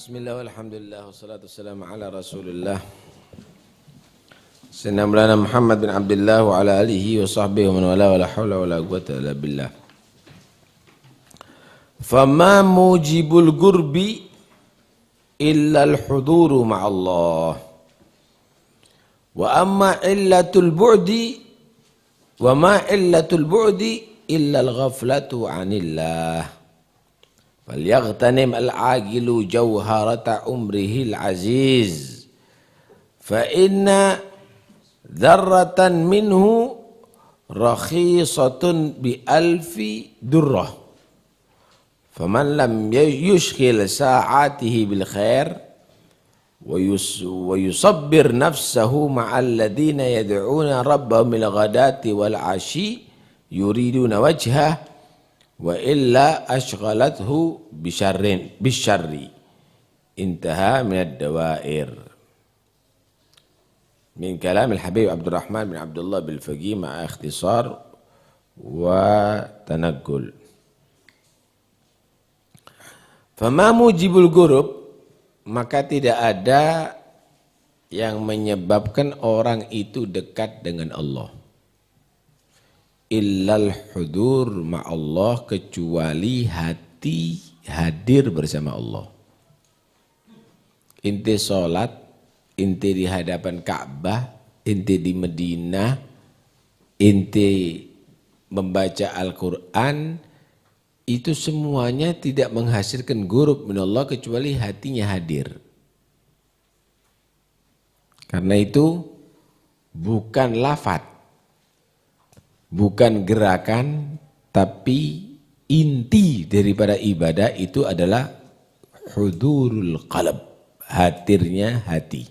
Bismillah walhamdulillah wassalatu wassalamu ala rasulillah Sayyidina Maulana Muhammad bin Abdullah wa ala alihi wa sahbihi wa man wala wa la hawla wa la quwwata illa billah. Fama mujibul gurbi illa al-huduru ma'allah wa amma illatul bu'di wa ma illatul bu'di illa al-ghaflatu 'anillah. فليغتنم العاقل جوهرة عمره العزيز فإن ذرة منه رخيصة بألف درة فمن لم يشغل ساعاته بالخير ويصبر نفسه مع الذين يدعون ربهم بالغداة والعشي يريدون وجهه wa illa ashghalathu bisyarri intaha minad dawair min kalam al-habib Abdurrahman bin Abdullah bil Faqih ma'a ikhtisar wa tanaggul. Fama mujibul ghurub, maka tidak ada yang menyebabkan orang itu dekat dengan Allah. Illal hudur ma'allah, kecuali hati hadir bersama Allah. Inti sholat, inti di hadapan Ka'bah, inti di Madinah, inti membaca Al-Quran, itu semuanya tidak menghasilkan ghurub min Allah kecuali hatinya hadir. Karena itu bukan lafaz, bukan gerakan, tapi inti daripada ibadah itu adalah hudurul qalb, hadirnya hati.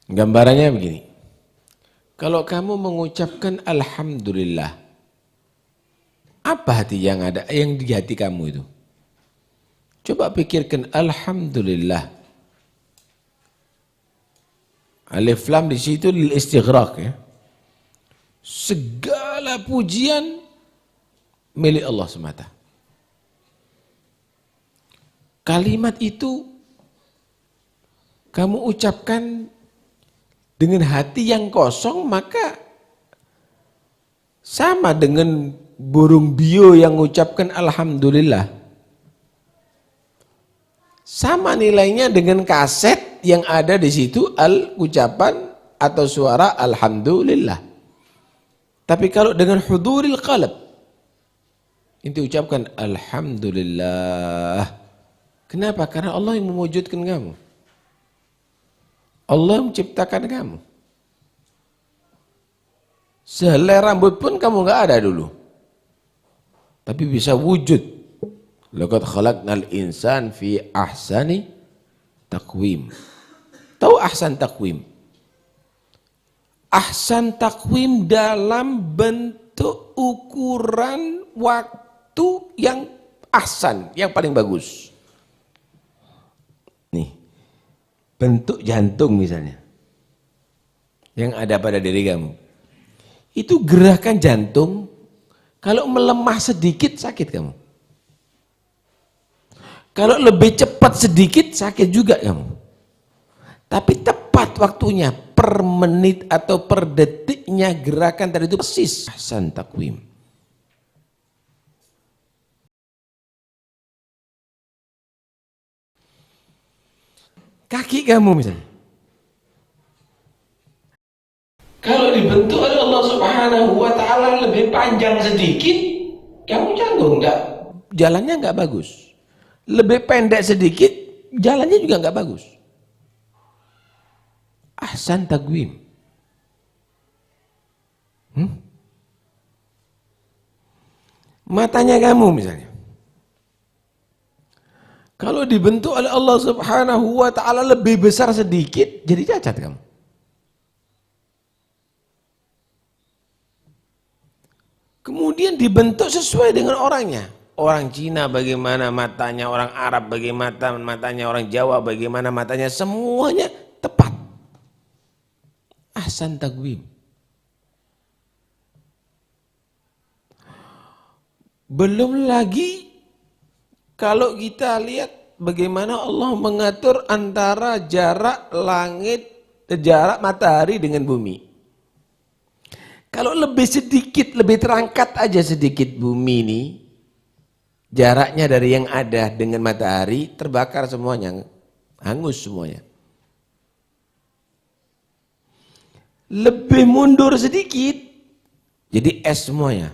Gambarannya begini, kalau kamu mengucapkan alhamdulillah, apa hati yang ada, yang di hati kamu itu? Coba pikirkan alhamdulillah. Alif lam di situ lil istighraq ya. Segala pujian milik Allah semata. Kalimat itu kamu ucapkan dengan hati yang kosong, maka sama dengan burung bio yang mengucapkan alhamdulillah. Sama nilainya dengan kaset yang ada di situ ucapan atau suara alhamdulillah. Tapi kalau dengan huduril qalb, inti ucapkan alhamdulillah. Kenapa? Karena Allah yang mewujudkan kamu. Allah menciptakan kamu. Sehelai rambut pun kamu enggak ada dulu. Tapi bisa wujud. Laqad khalaqnal insan fi ahsani taqwim. Tahu ahsan taqwim? Ahsan taqwim dalam bentuk ukuran waktu yang ahsan, yang paling bagus. Nih, bentuk jantung misalnya, yang ada pada diri kamu. Itu gerakan jantung, kalau melemah sedikit sakit kamu. Kalau lebih cepat sedikit sakit juga kamu. Tapi tepat waktunya, per menit atau per detiknya gerakan tadi itu persis ahsan taqwim. Kaki kamu misalnya, kalau dibentuk oleh Allah Subhanahu wa ta'ala lebih panjang sedikit, kamu janggung enggak, jalannya enggak bagus. Lebih pendek sedikit, jalannya juga enggak bagus. Ahsan taqwim. Matanya kamu misalnya, kalau dibentuk oleh Allah Subhanahu wa ta'ala lebih besar sedikit, jadi cacat kamu. Kemudian dibentuk sesuai dengan orangnya. Orang Cina bagaimana matanya, orang Arab bagaimana matanya, orang Jawa bagaimana matanya, semuanya tepat. Ahsan taqwim. Belum lagi Kalau kita lihat bagaimana Allah mengatur antara jarak matahari dengan bumi. Kalau lebih sedikit, lebih terangkat aja sedikit bumi ini, jaraknya dari yang ada dengan matahari, terbakar semuanya, hangus semuanya. Lebih mundur sedikit, jadi es semuanya.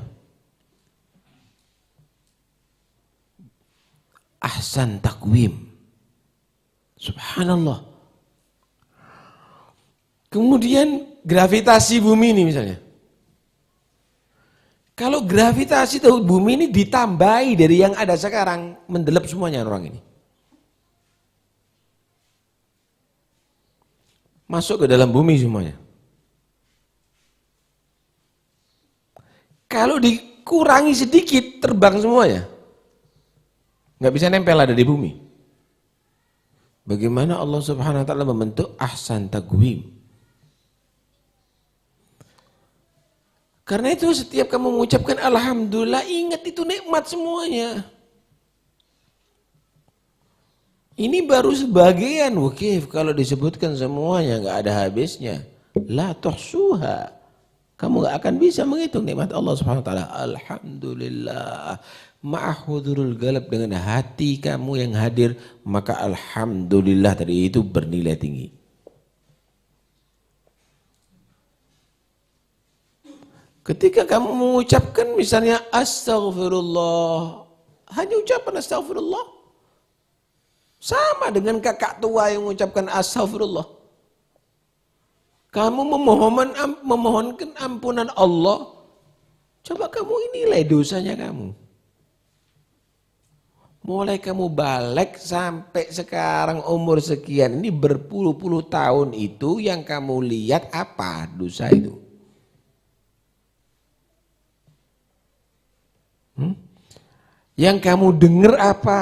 Ahsan takwim. Subhanallah. Kemudian gravitasi bumi ini misalnya. Kalau gravitasi bumi ini ditambahi dari yang ada sekarang, mendelep semuanya orang ini. Masuk ke dalam bumi semuanya. Kalau dikurangi sedikit, terbang semuanya. Nggak bisa nempel ada di bumi. Bagaimana Allah Subhanahu wa taala membentuk ahsan taqwim. Karena itu setiap kamu mengucapkan alhamdulillah, ingat itu nikmat semuanya. Ini baru sebagian, wakif kalau disebutkan semuanya nggak ada habisnya. La tuhsuha. Kamu nggak akan bisa menghitung nikmat Allah Subhanahu wa taala. Alhamdulillah. Ma'ahudurul galab, dengan hati kamu yang hadir, maka alhamdulillah tadi itu bernilai tinggi. Ketika kamu mengucapkan misalnya astaghfirullah, hanya ucapan astaghfirullah, sama dengan kakak tua yang mengucapkan astaghfirullah. Kamu memohonkan ampunan Allah, coba kamu nilai dosanya kamu. Mulai kamu balik sampai sekarang umur sekian, ini berpuluh-puluh tahun itu yang kamu lihat apa dosa itu? Yang kamu dengar apa?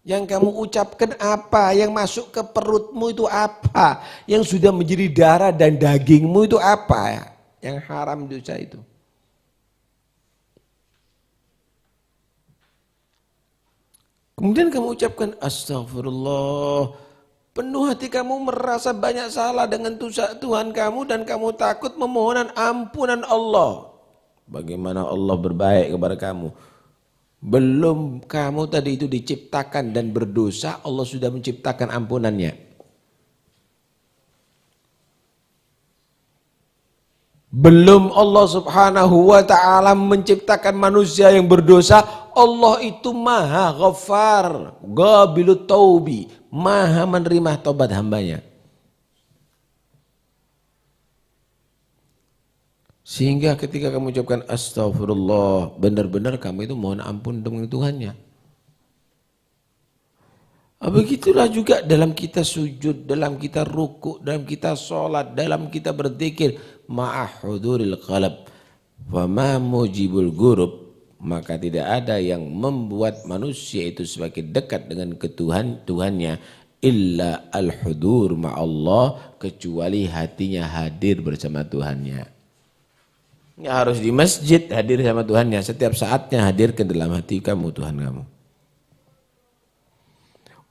Yang kamu ucapkan apa? Yang masuk ke perutmu itu apa? Yang sudah menjadi darah dan dagingmu itu apa? Yang haram dosa itu. Kemudian kamu ucapkan astagfirullah. Penuh hati kamu merasa banyak salah dengan Tuhan kamu dan kamu takut memohonan ampunan Allah. Bagaimana Allah berbaik kepada kamu? Belum kamu tadi itu diciptakan dan berdosa, Allah sudah menciptakan ampunannya. Belum Allah Subhanahu wa ta'ala menciptakan manusia yang berdosa, Allah itu maha ghafar, qabilut taubi, maha menerima taubat hambanya. Sehingga ketika kamu ucapkan astagfirullah, benar-benar kamu itu mohon ampun dengan Tuhannya. Begitulah juga dalam kita sujud, dalam kita rukuk, dalam kita sholat, dalam kita berzikir, ma'ahuduril qalab, wa ma mujibul gurub, maka tidak ada yang membuat manusia itu semakin dekat dengan Tuhannya, illa al-hudur ma'allah, kecuali hatinya hadir bersama Tuhannya. Ya, harus di masjid hadir sama Tuhannya, setiap saatnya hadir ke dalam hati kamu Tuhan kamu.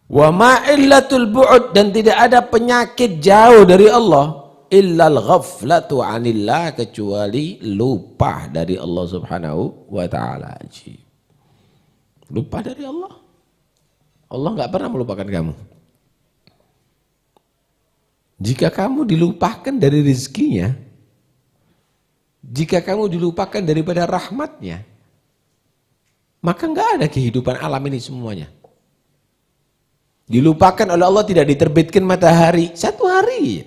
Wa ma'illatul bu'ud, dan tidak ada penyakit jauh dari Allah, illal ghaflatu anillah, kecuali lupa dari Allah Subhanahu wa ta'ala. Lupa dari Allah. Allah enggak pernah melupakan kamu. Jika kamu dilupakan dari rezekinya, jika kamu dilupakan daripada rahmatnya, maka enggak ada kehidupan alam ini semuanya. Dilupakan oleh Allah, tidak diterbitkan matahari, satu hari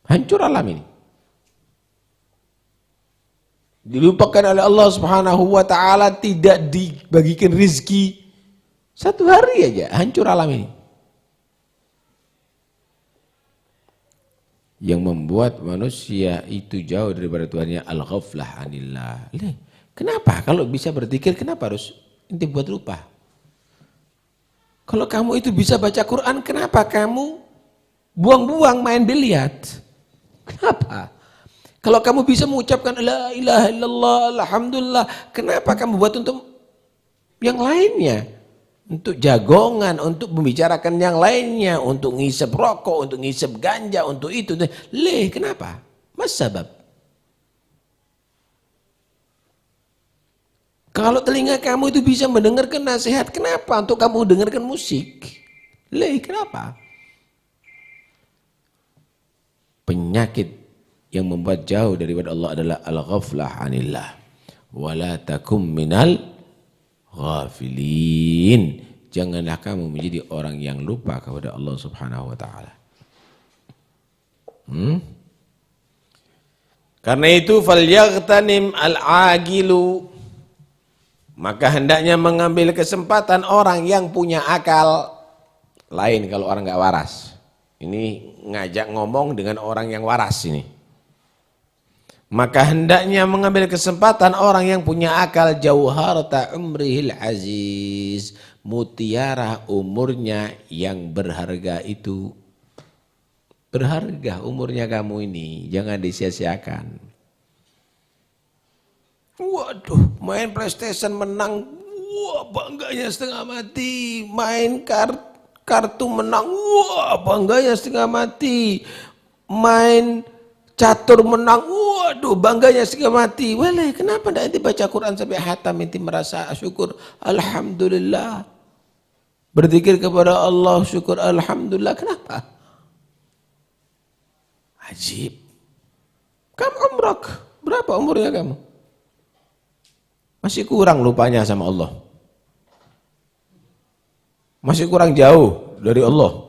hancur alam ini. Dilupakan oleh Allah Subhanahu wa ta'ala, tidak dibagikan rizki, satu hari aja hancur alam ini. Yang membuat manusia itu jauh daripada Tuhannya, al-ghaflah anillah. Kenapa? Kalau bisa berzikir, kenapa harus inti buat lupa? Kalau kamu itu bisa baca Quran, kenapa kamu buang-buang main biliar? Kenapa? Kalau kamu bisa mengucapkan la ilaha illallah, alhamdulillah, kenapa kamu buat untuk yang lainnya. Untuk jagongan, untuk membicarakan yang lainnya, untuk ngisep rokok, untuk ngisep ganja, untuk itu. Kenapa? Mas sabab. Kalau telinga kamu itu bisa mendengarkan nasihat, kenapa untuk kamu dengarkan musik? Kenapa? Penyakit yang membuat jauh daripada Allah adalah al-ghaflah anillah. Wala takum minal ghafilin. Janganlah kamu menjadi orang yang lupa kepada Allah Subhanahu wa taala. Karena itu falyaghtanim al-agilu, maka hendaknya mengambil kesempatan orang yang punya akal. Lain kalau orang enggak waras. Ini ngajak ngomong dengan orang yang waras ini. Maka hendaknya mengambil kesempatan orang yang punya akal, jauharata umrihil aziz, mutiara umurnya yang berharga itu. Berharga umurnya kamu ini, jangan disia-siakan. Waduh, main PlayStation menang, wah bangganya setengah mati. Main kartu menang, wah bangganya setengah mati. Main catur menang, waduh bangganya setengah mati. Kenapa tidak baca Quran sampai hatam, inti merasa syukur, alhamdulillah. Berzikir kepada Allah, syukur alhamdulillah. Kenapa? Ajib. Kamu umrah, berapa umurnya kamu? Masih kurang lupanya sama Allah. Masih kurang jauh dari Allah.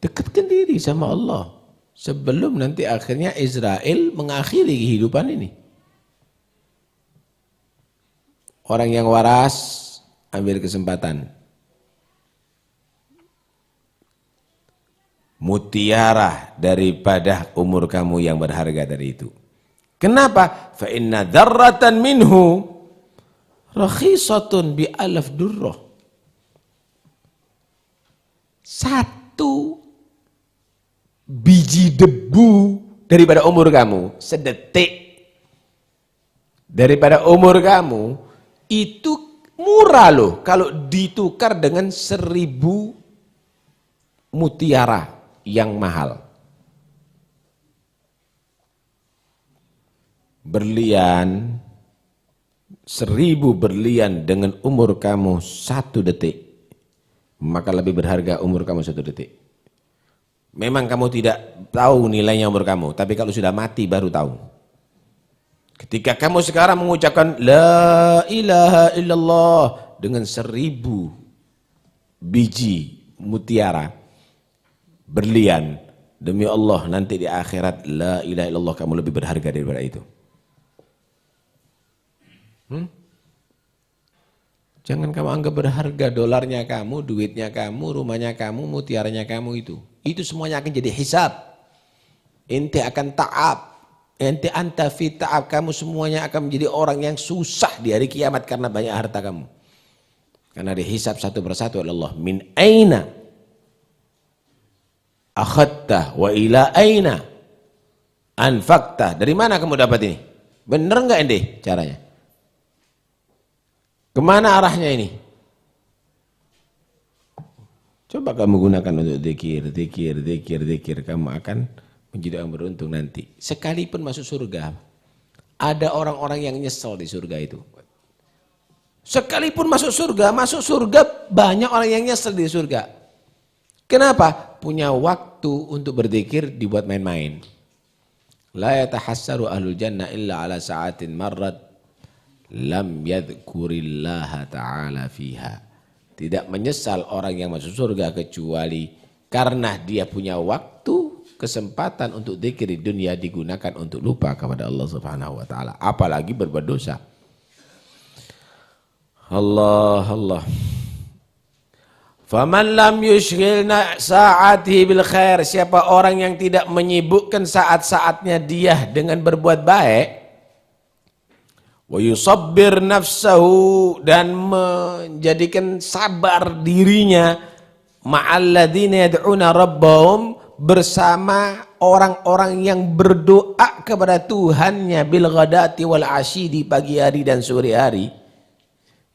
Dekatkan diri sama Allah. Sebelum nanti akhirnya Israel mengakhiri kehidupan ini. Orang yang waras ambil kesempatan. Mutiara daripada umur kamu yang berharga dari itu. Kenapa? Fa inna dzarratan minhu rakhisatun bi alaf durrah. Satu biji debu daripada umur kamu, sedetik daripada umur kamu, itu murah loh kalau ditukar dengan 1000 mutiara yang mahal. Berlian, 1000 berlian dengan umur kamu 1 detik, maka lebih berharga umur kamu 1 detik. Memang kamu tidak tahu nilainya umur kamu, tapi kalau sudah mati baru tahu. Ketika kamu sekarang mengucapkan La ilaha illallah dengan 1000 biji mutiara, berlian, demi Allah nanti di akhirat La ilaha illallah kamu lebih berharga daripada itu. Jangan kamu anggap berharga dolarnya kamu, duitnya kamu, rumahnya kamu, mutiaranya kamu itu. Itu semuanya akan jadi hisab. Ente akan ta'ab. Ente anta fi ta'ab. Kamu semuanya akan menjadi orang yang susah di hari kiamat karena banyak harta kamu. Karena dihisab satu persatu oleh Allah. Min aina akhadta wa ila aina anfaqta. Dari mana kamu dapat ini? Bener enggak ente caranya? Kemana arahnya ini? Coba kamu gunakan untuk zikir. Kamu akan menjadi orang beruntung nanti. Sekalipun masuk surga, ada orang-orang yang nyesel di surga itu. Sekalipun masuk surga banyak orang yang nyesel di surga. Kenapa? Punya waktu untuk berzikir dibuat main-main. La yatahassaru ahlul jannah illa ala sa'atin marrat lam yadhkurillaha ta'ala fiha. Tidak menyesal orang yang masuk surga kecuali karena dia punya waktu, kesempatan untuk zikir di dunia digunakan untuk lupa kepada Allah Subhanahu wa taala, apalagi berbuat dosa. Allah. Faman lam yushghilna sa'atihi bil khair, siapa orang yang tidak menyibukkan saat-saatnya dia dengan berbuat baik, wa yusabbir nafsahu, dan menjadikan sabar dirinya, ma'alladzina yad'una rabbahum, bersama orang-orang yang berdoa kepada Tuhannya, bil ghadati wal asyi, di pagi hari dan sore hari.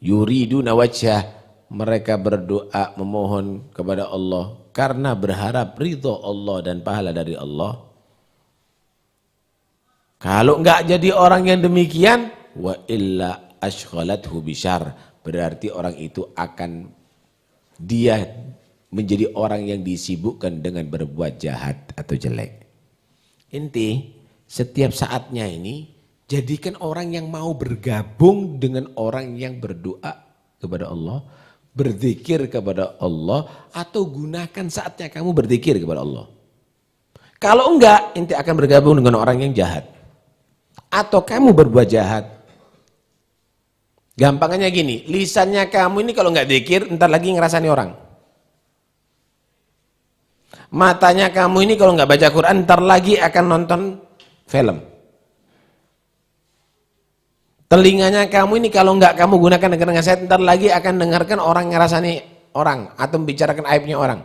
yuriduna wajhah, mereka berdoa memohon kepada Allah karena berharap ridho Allah dan pahala dari Allah. Kalau enggak jadi orang yang demikian, wa illa ashghalathu bisyarr, berarti orang itu akan dia menjadi orang yang disibukkan dengan berbuat jahat atau jelek. Inti, setiap saatnya ini jadikan orang yang mau bergabung dengan orang yang berdoa kepada Allah, berzikir kepada Allah, atau gunakan saatnya kamu berzikir kepada Allah. Kalau enggak, inti akan bergabung dengan orang yang jahat. Atau kamu berbuat jahat. Gampangnya gini, lisannya kamu ini kalau enggak zikir, entar lagi ngerasani orang. Matanya kamu ini kalau enggak baca Quran, entar lagi akan nonton film. Telinganya kamu ini kalau enggak kamu gunakan dengan nasihat, entar lagi akan dengarkan orang ngerasani orang atau membicarakan aibnya orang.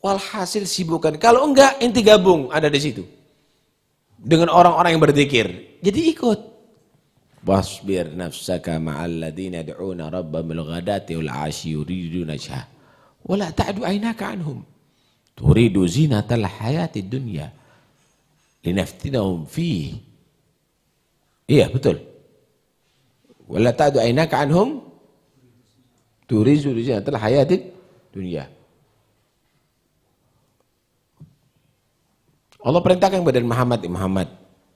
Walhasil sibukkan. Kalau enggak, inti gabung ada di situ dengan orang-orang yang berzikir. Jadi ikut. Wasbir nafsaka ma'al ladzina yad'una rabbahum bil ghadati wal 'ashyi yuriduna wajhah wa la ta'du 'ainaka 'anhum turidu zinatal hayatid dunya linaftinahum fihi. Iya betul. Wala ta'du 'ainaka 'anhum turidu zinatal hayatid dunya. Allah perintahkan kepada Muhammad,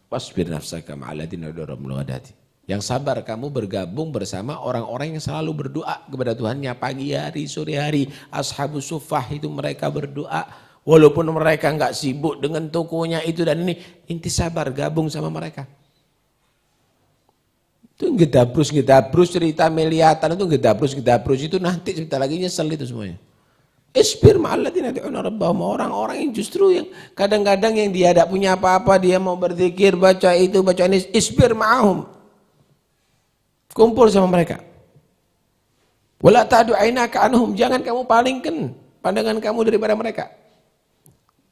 wasbir nafsaka ma'al ladzina yad'una rabbahum bil ghadati. Yang sabar kamu bergabung bersama orang-orang yang selalu berdoa kepada Tuhannya pagi hari, sore hari. Ashabus suffah itu mereka berdoa. Walaupun mereka enggak sibuk dengan tokonya itu dan ini. Inti sabar, gabung sama mereka. Itu ngedabrus cerita meliatan itu ngedabrus itu nanti cerita lagi nyesel itu semuanya. Isbir ma'alladzina yad'una rabbahum, orang-orang yang justru yang kadang-kadang yang dia tidak punya apa-apa, dia mau berzikir, baca itu, baca ini, isbir ma'ahum. Kumpul sama mereka. Wala ta'du 'ainaka 'anhum, jangan kamu palingkan pandangan kamu daripada mereka.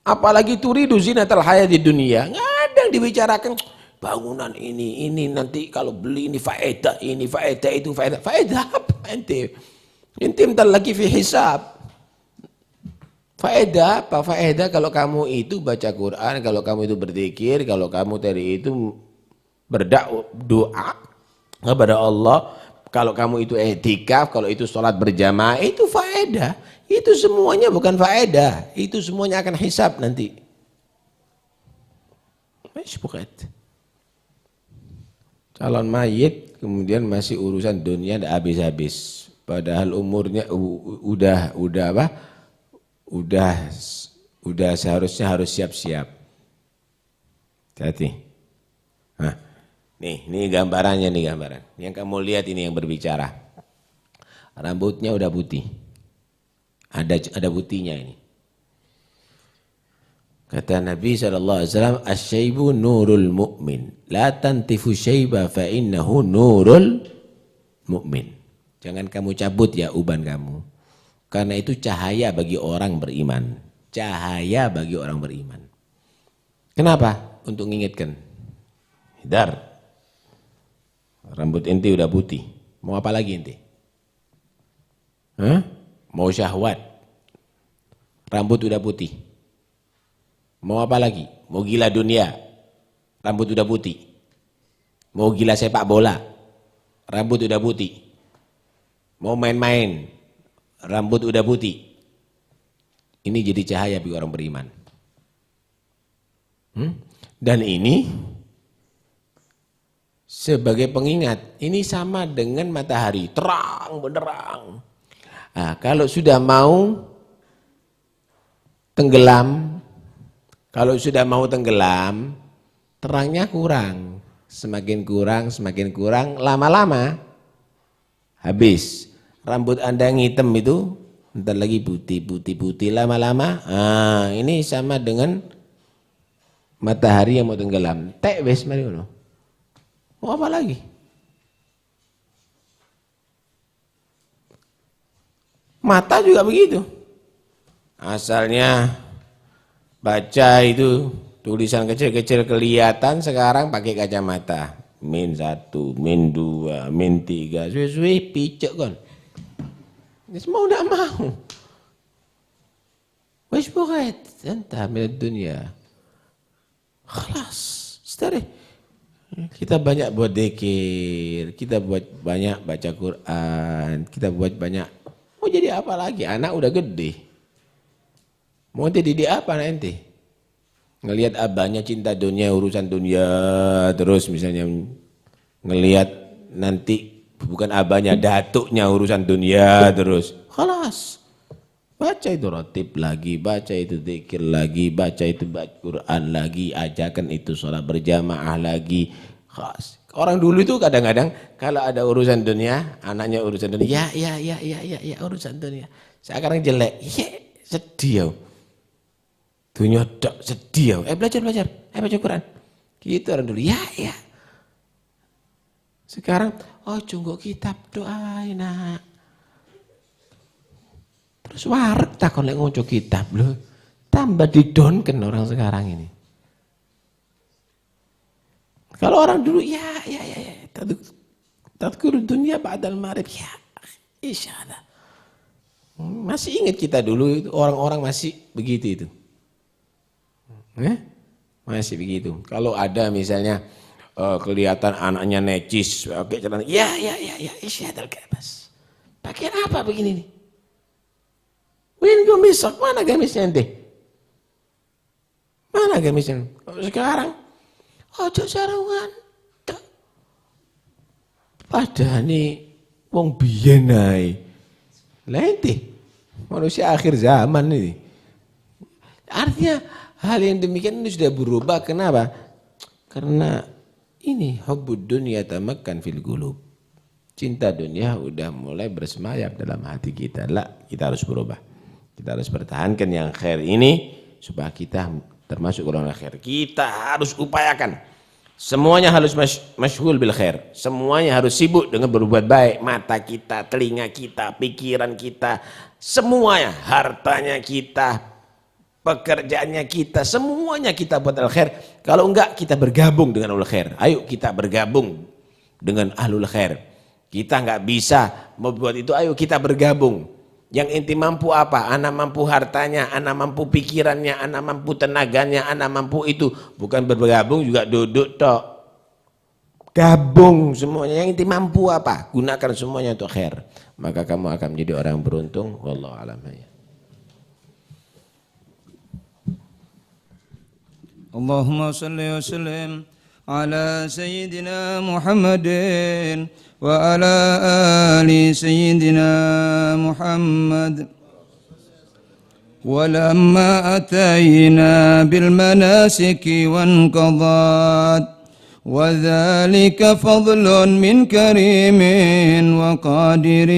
Apalagi turidu zinatal hayatid dunya. Kadang dibicarakan bangunan ini nanti kalau beli ini faedah itu faedah. Faedah apa ente? Ente bentar lagi fi hisab. Faedah apa? Faedah kalau kamu itu baca Quran, kalau kamu itu berzikir, kalau kamu tadi itu berdoa kepada Allah, kalau kamu itu i'tikaf, kalau itu sholat berjamaah, itu faedah. Itu semuanya bukan faedah, itu semuanya akan hisab nanti. Calon mayit kemudian masih urusan dunia tidak habis-habis. Padahal umurnya udah apa? Udah seharusnya harus siap-siap. Hati. Nah, nih gambarannya nih gambaran. Yang kamu lihat ini yang berbicara. Rambutnya udah putih. Ada putihnya ini. Kata Nabi SAW, "Asy-syaibu nurul mu'min, la tantifu syaiba fa innahu nurul mu'min." Jangan kamu cabut ya uban kamu. Karena itu cahaya bagi orang beriman. Cahaya bagi orang beriman. Kenapa? Untuk mengingatkan. Hidar. Rambut ente udah putih. Mau apa lagi ente? Mau syahwat. Rambut udah putih. Mau apa lagi? Mau gila dunia. Rambut udah putih. Mau gila sepak bola. Rambut udah putih. Mau main-main. Rambut udah putih. Ini jadi cahaya bagi orang beriman. Dan ini sebagai pengingat, ini sama dengan matahari, terang benderang. Nah, kalau sudah mau tenggelam, terangnya kurang. Semakin kurang, lama-lama habis. Rambut Anda yang hitam itu, bentar lagi putih, lama-lama. Ini sama dengan matahari yang mau tenggelam. Tek wes mari ngono. Mau apa lagi? Mata juga begitu. Asalnya baca itu tulisan kecil-kecil kelihatan, sekarang pakai kacamata. min 1, min 2, min 3, suwe-suwe picek kan. Ini mau tidak mau. Wis bukat, entah min dunia. Khalas, setare. Kita banyak buat dzikir, kita buat banyak baca Quran, kita buat banyak. Mau jadi apa lagi? Anak udah gede. Mau dididik apa nanti? Ngelihat abahnya cinta dunia, urusan dunia terus misalnya. Ngelihat nanti bukan abahnya, datuknya urusan dunia terus. Khalas. Baca itu rotib lagi, baca itu dzikir lagi, baca itu baca Quran lagi, ajakan itu sholat berjamaah lagi. Khas. Orang dulu itu kadang-kadang kalau ada urusan dunia, anaknya urusan dunia, ya urusan dunia. Sekarang jelek, sedih. Dunia dok sedih. Belajar, baca Quran. Gitu orang dulu, ya. Sekarang, cungguk kitab doain nak. Terus warek takon lek ngoco kitab lho. Tambah didonken orang sekarang ini. Kalau orang dulu ya. Tadkur dunia ba'dal maghrib ya. Insyaallah. Masih ingat kita dulu itu orang-orang masih begitu itu. Masih begitu. Kalau ada misalnya kelihatan anaknya necis, pakai celana, ya, isyadal kabas. Pakaian apa begini nih? Win gamis, mana gamisnya ente? Mana gamisnya? Sekarang, ojo sarungan. Padahal nih, wong biyen ae. Lah ente, manusia akhir zaman ini. Artinya hal yang demikian ini sudah berubah. Kenapa? Karena ini hubbud dunya tamakkan fil qulub. Cinta dunia udah mulai bersemayam dalam hati kita. Lah, kita harus berubah. Kita harus pertahankan yang khair ini supaya kita termasuk golongan khair. Kita harus upayakan. Semuanya harus masyghul bil khair. Semuanya harus sibuk dengan berbuat baik. Mata kita, telinga kita, pikiran kita, semuanya, hartanya kita, pekerjaannya kita, semuanya kita buat al khair. Kalau enggak kita bergabung dengan ahlul khair. Ayo kita bergabung dengan ahlul khair. Kita enggak bisa membuat itu, ayo kita bergabung. Yang inti mampu apa? Anak mampu hartanya, anak mampu pikirannya, anak mampu tenaganya, anak mampu itu. Bukan bergabung juga duduk tok. Gabung semuanya. Yang inti mampu apa? Gunakan semuanya untuk khair. Maka kamu akan menjadi orang beruntung. Wallahu a'lam. Allahumma salli wa sallim ala sayyidina Muhammadin وعلى آل سيدنا محمد ولما أتينا بالمناسك وانقضت وذلك فضل من كريم وقادر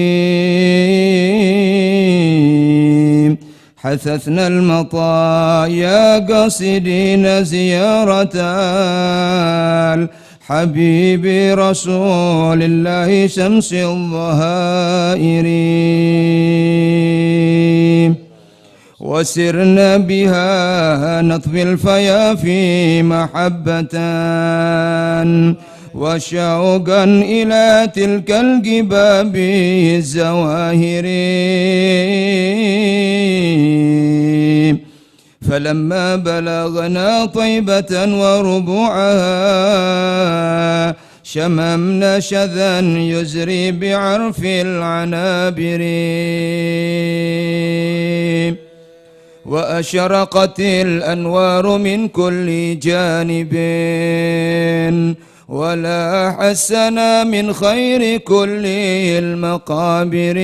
حثثنا المطايا قاصدين زيارة حبيبي رسول الله شمس الظهائر وسرنا بها نطفي الفيافي محبة وشوقا إلى تلك الجباب الزواهر فلما بلغنا طيبة وربوعها شممنا شذا يزري بعرف العنابر وأشرقت الأنوار من كل جانب ولا حسنا من خير كل المقابر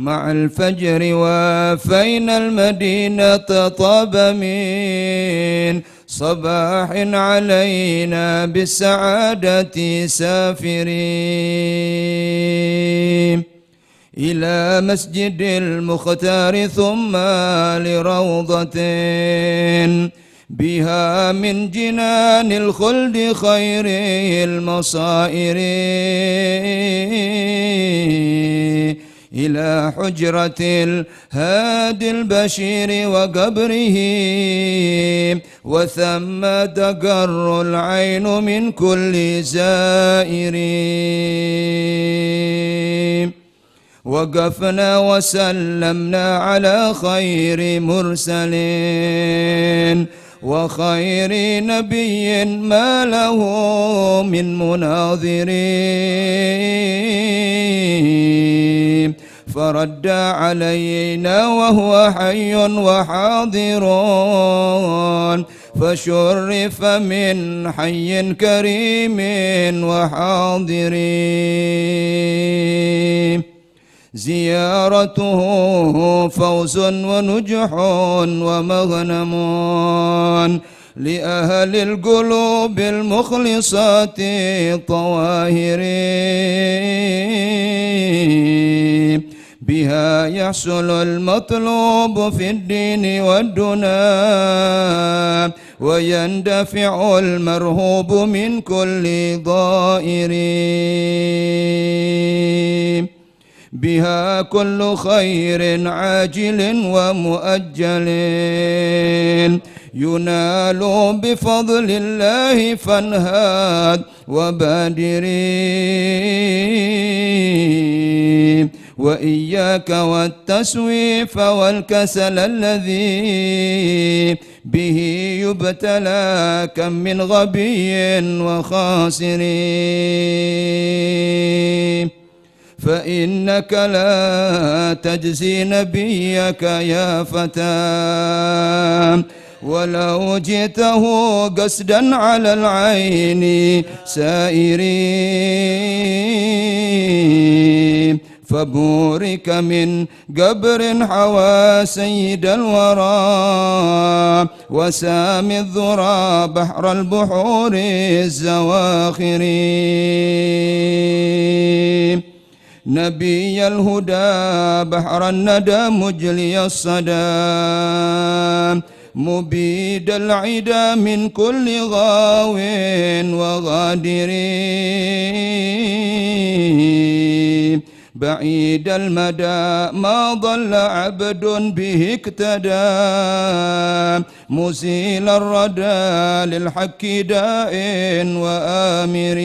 مع الفجر وافينا المدينة طاب من صباح علينا بالسعادة سافرين إلى مسجد المختار ثم لروضة بها من جنان الخلد خير المصائر إلى حجرة الهادي البشير وقبره، وثم تقر العين من كل زائر. وقفنا وسلمنا على خير مرسلين وخير نبي ما له من مناظرين، فرد علينا وهو حي وحاضر، فشرف من حي كريم وحاضر. زيارته فوز ونجح ومغنم لأهل القلوب المخلصات الطواهر، بها يحصل المطلوب في الدين والدنا، ويندفع المرهوب من كل ضائر. بها كل خير عاجل ومؤجل ينال بفضل الله، فانهاد وبادر. وإياك والتسويف والكسل الذي به يبتلى كم من غبي وخاسر، فإنك لا تجزي نبيك يا فتى، ولو جئته قصدا على العين سائرين، فبورك من قبر حوى سيد الورى، وسام الذرى بحر البحور الزواخر. نبي الهدى بحر الندى مجلي الصدى، مبيد العدا من كل غاو وغادر، بعيد المدى ما ضل عبد به اقتدى، مزيل الردى للحق داء وآمر،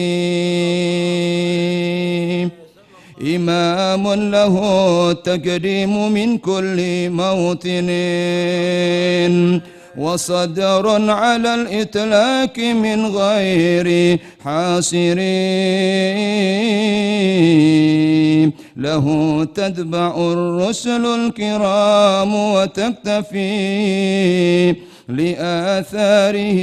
إمام له التقديم من كل موطن، وصدر على الإطلاق من غير حاصر، له تتبع الرسل الكرام وتكتفي لآثاره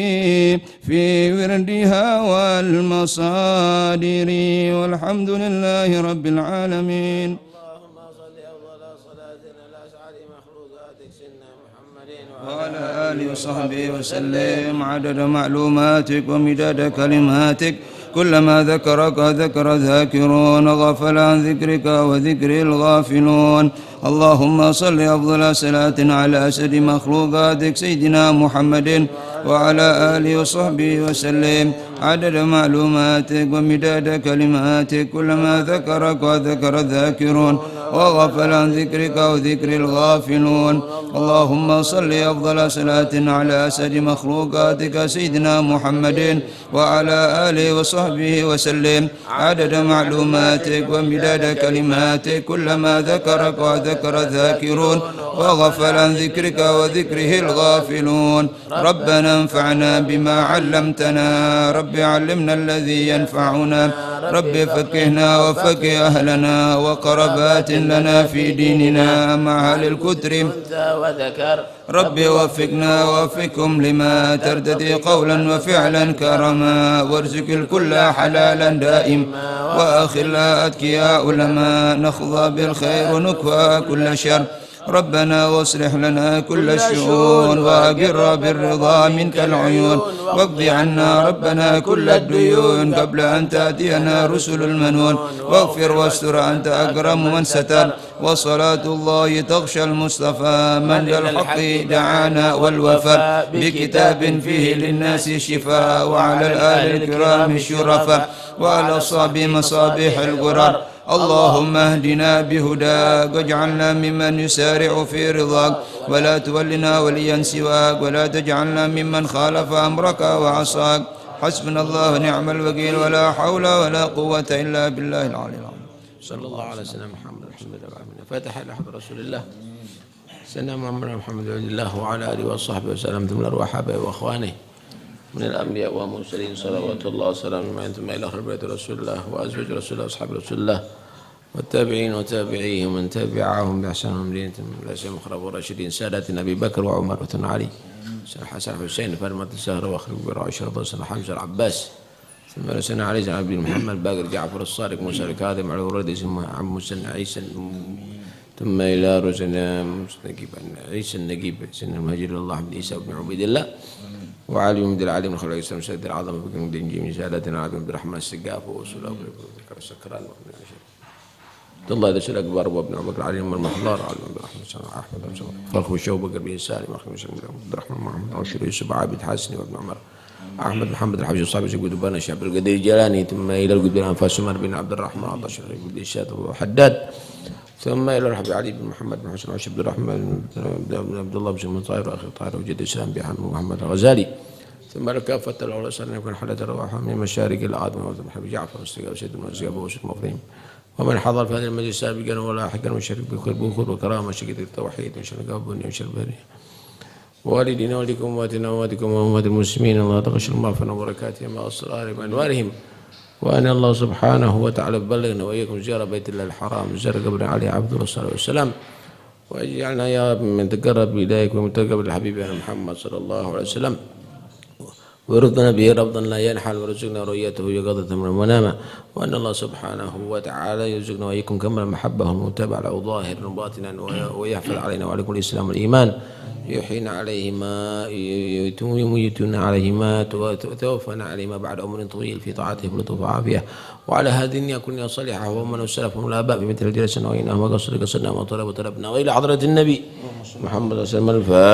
في وردها والمصادر، والحمد لله رب العالمين. اللهم صل أفضل صلاة على أسعد مخلوقاتك سيدنا محمد وعلى آله وصحبه وسلم عدد معلوماتك ومداد كلماتك، كلما ذكرك ذكر ذاكرون، غفل عن ذكرك وذكر الغافلون. اللهم صل أفضل صلاة على أسد مخلوقاتك سيدنا محمد وعلى آله وصحبه وسلم عدد معلوماتك ومداد كلماتك، كلما ذكرك وذكر الذاكرون، وغفل عن ذكرك وذكر الغافلون. اللهم صل أفضل صلاة على أسد مخلوقاتك سيدنا محمد وعلى آله وصحبه وسلم عدد معلوماتك ومداد كلماتك، كلما ذكرك وذكر الذاكرون، وغفل عن ذكرك وذكره الغافلون. ربنا انفعنا بما علمتنا، رب علمنا الذي ينفعنا، رب فكهنا وفكه أهلنا وقربات لنا في ديننا مع أهل الكتر وذكر. رب وفقنا ووفقكم لما ترتدي قولا وفعلا كرما، وارزق الكل حلالا دائما، وأخلا أتقياء علماء، نخضى بالخير ونكفى كل شر. ربنا واصلح لنا كل الشؤون، وأقر بالرضا منك العيون، واقض عنا ربنا كل الديون قبل أن تأتينا رسل المنون، واغفر واستر أنت أكرم من ستر. وصلاة الله تغشى المصطفى من للحق دعانا والوفاء، بكتاب فيه للناس شفاء، وعلى الآل الكرام الشرفاء، وعلى الصحب مصابيح الغرر. اللهم اهدنا بهداك واجعلنا ممن يسارع في رضاك ولا تولنا وليا سواك ولا تجعلنا ممن خالف أمرك وعصاك حسبنا الله ونعم الوكيل ولا حول ولا قوة إلا بالله العلي العظيم صلى الله على سيدنا محمد الحمد لله رب العالمين. فاتح إلى حضرة رسول الله سيدنا محمد عبد الله وعلى آله وصحبه وسلم ثم الأرواح أحبابه وأخوانه من الأنبياء والمرسلين صلوات الله وسلامه ثم إلى آخر بيت رسول الله وأزواج رسول الله وأصحاب رسول الله والتابعين وتابعيهم ومن تبعهم بإحسان إلى يوم الخلفاء الراشدين سادتنا أبي بكر وعمر وعثمان وعلي سيدنا الحسن حسين فاطمة الزهراء وأخرج برعشة رضي الله حمزة العباس ثم سيدنا علي بن عبد محمد باقر جعفر الصادق موسى الكاظم علي ولد اسمه عم موسى عيسى ثم إلى رسلنا عيسى النجيب سيدنا المهاجر الله بن عيسى بن عبيد الله وعلي بن العلي بن خليل الإسلام سيد العظم بن دنجيم سادتنا عبد الرحمن السقاف وسلام بن السكران عبد الله ذا سلك أكبر وابن عبد العلي بن المحضار علي بن الرحمن أحمد بن فرخ الشوب بكر بن سالم أخي عبد الرحمن محمد عاشر يوسف عابد حسني وابن عمر أحمد محمد الحبشي الصابي سيد بن شعب القدير الجيلاني ثم إلى القدير الأنفاس عمر بن عبد الرحمن عطش بن الشاد وحداد ثم إلى الرحب علي بن محمد بن حسن عبد الرحمن بن عبد الله بن طاهر وأخي طاهر وجد الإسلام بن محمد الغزالي ثم لكافة الأولى سنة يكون حالة الرواح من مشارق الأرض ومن حبيب جعفر واستقال سيد المنزل أبو وسط المفريم ومن حضر في هذا المجلس سابقا ولاحقا وشرك بخير بخور وكرامة شكد التوحيد وشرك أبوني وشرك بني والدينا ولكم واتنا واتكم وأمهات المسلمين الله تغشر المغفرة وبركاته مع أسرارهم وأنوارهم وأن الله سبحانه وتعالى بلغنا وإياكم زيارة بيت الله الحرام زيارة قبر علي عبد الله صلى الله عليه وسلم واجعلنا يا رب من تقرب إليك ومن تقرب لحبيبنا محمد صلى الله عليه وسلم ويرضنا به ربضا لا ينحل ورزقنا رؤيته يقظة من المنامة وأن الله سبحانه وتعالى يرزقنا وإياكم كمال المحبة والمتابعة له ظاهرا وباطنا ويحفظ علينا وعليكم الإسلام والإيمان يحيينا عليه ما يميتنا عليه ما توفنا عليه ما بعد عمر طويل في طاعته بلطف وعافية وعلى هذه النية كلنا صالحة ومن السلف هم الآباء بمثل الجلسة وإنهم وقصر قصرنا وطلب وطلبنا وإلى حضرة النبي محمد صلى الله عليه وسلم الفاتح.